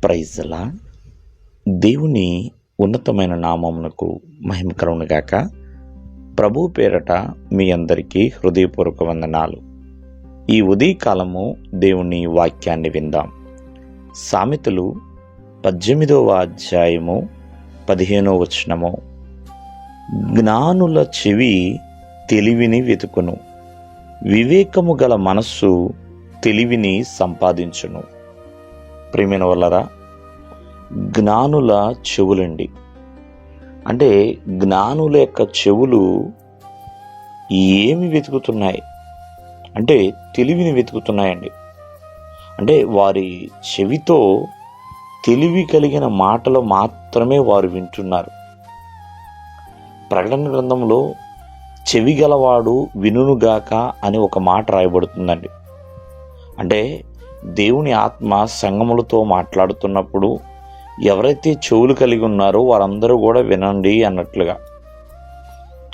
Praise lord. దేవుని ఉన్నతమైన నామమునకు మహిమ కలుగునుగాక. ప్రభు పేరట మీ అందరికీ హృదయపూర్వక వందనాలు. ఈ ఉదయకాలము దేవుని వాక్యాన్ని విందాం. సామెతలు 18వ అధ్యాయము 15వ వచనము. జ్ఞానుల చెవి తెలివిని వెతుకును, వివేకము గల మనస్సు తెలివిని సంపాదించును. ప్రియమైన వాళ్ళరా, జ్ఞానుల చెవులండి. అంటే జ్ఞానుల యొక్క చెవులు ఏమి వెతుకుతున్నాయి అంటే తెలివిని వెతుకుతున్నాయండి. అంటే వారి చెవితో తెలివి కలిగిన మాటలు మాత్రమే వారు వింటున్నారు. ప్రకటన గ్రంథంలో చెవి గలవాడు వినుగాక అని ఒక మాట రాయబడుతుందండి. అంటే దేవుని ఆత్మ సంఘములతో మాట్లాడుతున్నప్పుడు ఎవరైతే చెవులు కలిగి ఉన్నారో వారందరూ కూడా వినండి అన్నట్లుగా.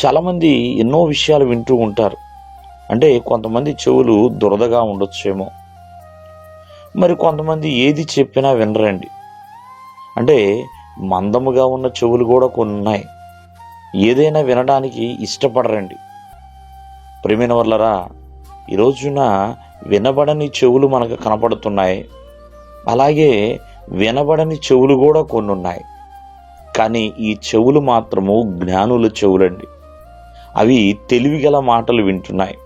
చాలామంది ఎన్నో విషయాలు వింటూ ఉంటారు. అంటే కొంతమంది చెవులు దురదగా ఉండొచ్చేమో, మరి కొంతమంది ఏది చెప్పినా వినరండి. అంటే మందముగా ఉన్న చెవులు కూడా కొన్ని ఉన్నాయి, ఏదైనా వినడానికి ఇష్టపడరండి. ప్రియమైన వాళ్ళరా, ఈ రోజున వినబడని చెవులు మనకు కనపడుతున్నాయి, అలాగే వినబడని చెవులు కూడా కొన్ని ఉన్నాయి. కానీ ఈ చెవులు మాత్రము జ్ఞానుల చెవులండి. అవి తెలివిగల మాటలు వింటున్నాయి.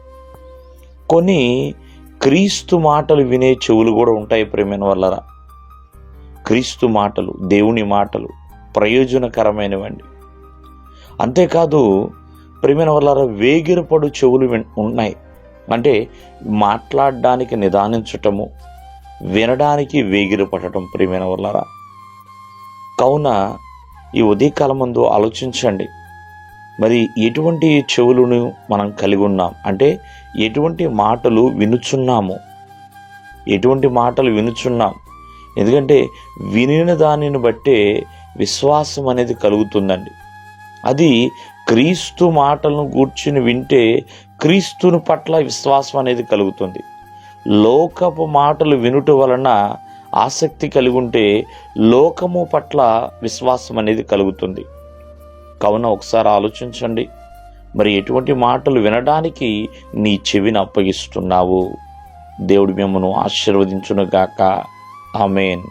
కొన్ని క్రీస్తు మాటలు వినే చెవులు కూడా ఉంటాయి. ప్రియమైన వాళ్ళరా, క్రీస్తు మాటలు, దేవుని మాటలు ప్రయోజనకరమైనవండి. అంతేకాదు ప్రియమైన వాళ్ళరా, వేగిరపడు చెవులు ఉన్నాయి. అంటే మాట్లాడడానికి నిదానించటము, వినడానికి వేగిరపడటం. ప్రియమైన వాళ్ళరా, కావున ఈ ఉదయకాలం ముందు ఆలోచించండి. మరి ఎటువంటి చెవులను మనం కలిగి ఉన్నాం, అంటే ఎటువంటి మాటలు వినుచున్నాము, ఎటువంటి మాటలు వినుచున్నాం. ఎందుకంటే వినిన దానిని బట్టే విశ్వాసం అనేది కలుగుతుందండి. అది క్రీస్తు మాటలను గూర్చుని వింటే క్రీస్తుని పట్ల విశ్వాసం అనేది కలుగుతుంది. లోకపు మాటలు వినుట వలన ఆసక్తి కలిగి ఉంటే లోకము పట్ల విశ్వాసం అనేది కలుగుతుంది. కావున ఒకసారి ఆలోచించండి, మరి ఎటువంటి మాటలు వినడానికి నీ చెవిని అప్పగిస్తున్నావు? దేవుడి మిమ్మను ఆశీర్వదించునుగాక. ఆమేన్.